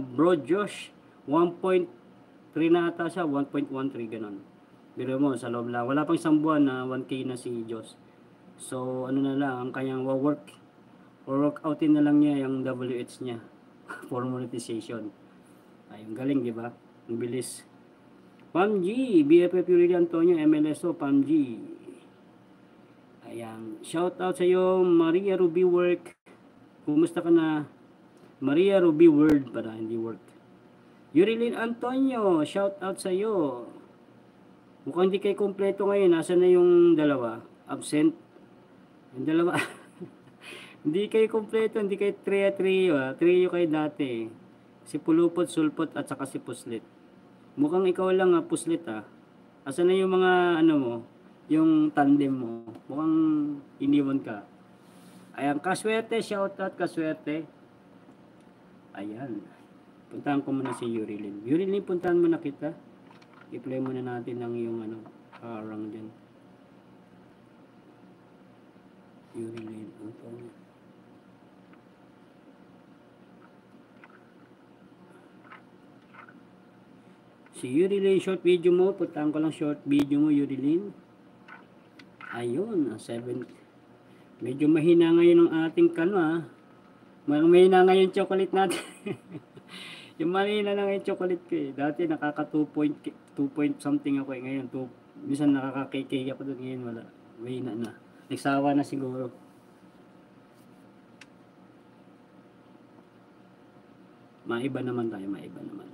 Bro Josh, 1.3 na ata siya, 1.13 ganun. Biro mo, sa loob lang. Wala pang isang buwan na 1K na si Josh. So, ano na lang, ang kanyang workoutin na lang niya yung WH niya for monetization. Ayun, galing, di ba? Ang bilis. Pam G, BFF Yuri Antonio, MLSO, Pam G. Ayan, shout out sa iyo, Maria Ruby Work. Kumusta ka na? Maria Ruby Word para hindi work. Yurilin Antonio, shout out sa iyo. Mukhang hindi kayo kompleto ngayon. Nasaan na yung dalawa? Absent. Yung dalawa. Hindi kayo kompleto. Hindi kayo trio. Trio kayo dati. Si Pulupot, Sulpot, at saka si Puslit. Mukhang ikaw lang Puslit Asan na yung mga ano mo? Yung tandem mo. Mukhang iniwan ka. Ayan, Kaswerte. Shout out, Kaswerte. Ayan. Puntahan ko muna si Yurilin. Yurilin, puntahan mo na kita. I-play muna natin ng yung ano, harang dyan. Yurilin, Antonio. Si Yurilin, short video mo. Puntahan ko lang short video mo, Yurilin. Ayun, 7. Medyo mahina ngayon ang ating kano Mahina ngayon chocolate natin. Yung mahina lang yung chocolate ko Dati nakaka 2 point something ako Ngayon, minsan nakaka-KK ako doon. Ngayon wala. Mahina na. Nagsawa na siguro. Maiba naman tayo. Maiba naman.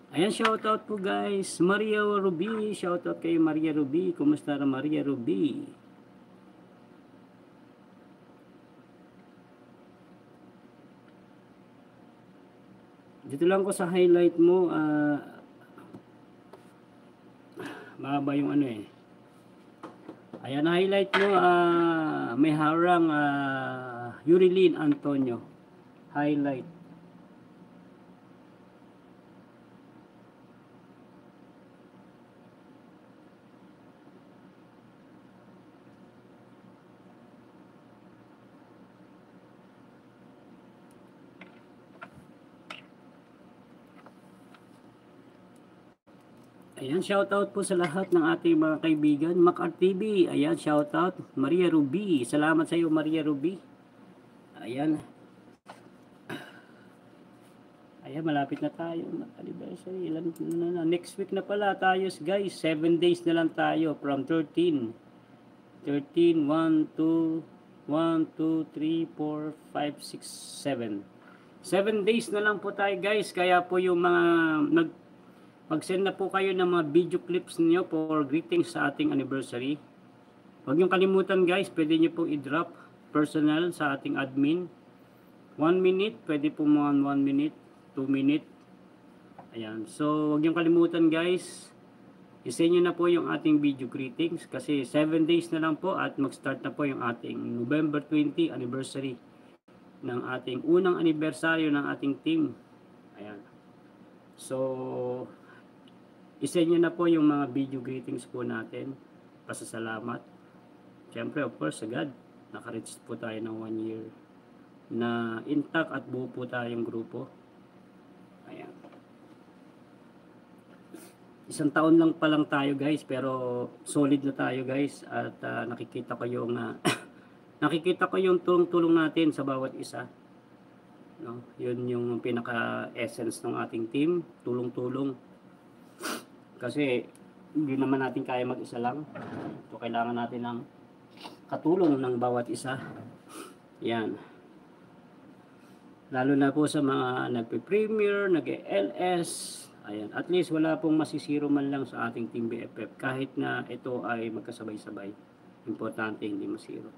Ayan, shoutout po guys. Maria Ruby. Shoutout kay Maria Ruby. Kumusta na Maria Ruby? Dito lang ko sa highlight mo. Mahaba yung ano Ayan, highlight mo. May harang Yurilin Antonio. Highlight. Ayan, shoutout po sa lahat ng ating mga kaibigan. Macar TV, ayan, shoutout. Maria Ruby, salamat sa iyo Maria Ruby. Ayan. Ayan, malapit na tayo. Anniversary, next week na pala tayo guys. 7 days na lang tayo from 13. 13, 1, 2, 1, 2, 3, 4, 5, 6, 7. 7 days na lang po tayo guys. Kaya po yung mga mag-send na po kayo ng mga video clips niyo for greetings sa ating anniversary. Huwag niyong kalimutan guys, pwede niyo pong i-drop personal sa ating admin. 1 minute, pwede po mga 1 minute, 2 minute. Ayan, so huwag niyong kalimutan guys, i-send niyo na po yung ating video greetings kasi 7 days na lang po at mag-start na po yung ating November 20 anniversary ng ating unang anibersaryo ng ating team. Ayan. So, isa nyo na po yung mga video greetings po natin. Pasasalamat. Siyempre, of course, agad. Naka-reach po tayo ng 1 year na intact at buo po tayong grupo. Ayan. 1 taon lang pa lang tayo guys, pero solid na tayo guys. At nakikita ko yung nakikita ko yung tulong-tulong natin sa bawat isa. No? Yun yung pinaka-essence ng ating team. Tulong-tulong. Kasi hindi naman natin kaya mag-isa lang. So, kailangan natin ng katulong ng bawat isa. Yan. Lalo na po sa mga nagpe-premier, nag-LS. Ayan. At least wala pong masisiro man lang sa ating Team BFF. Kahit na ito ay magkasabay-sabay. Importante hindi masiro.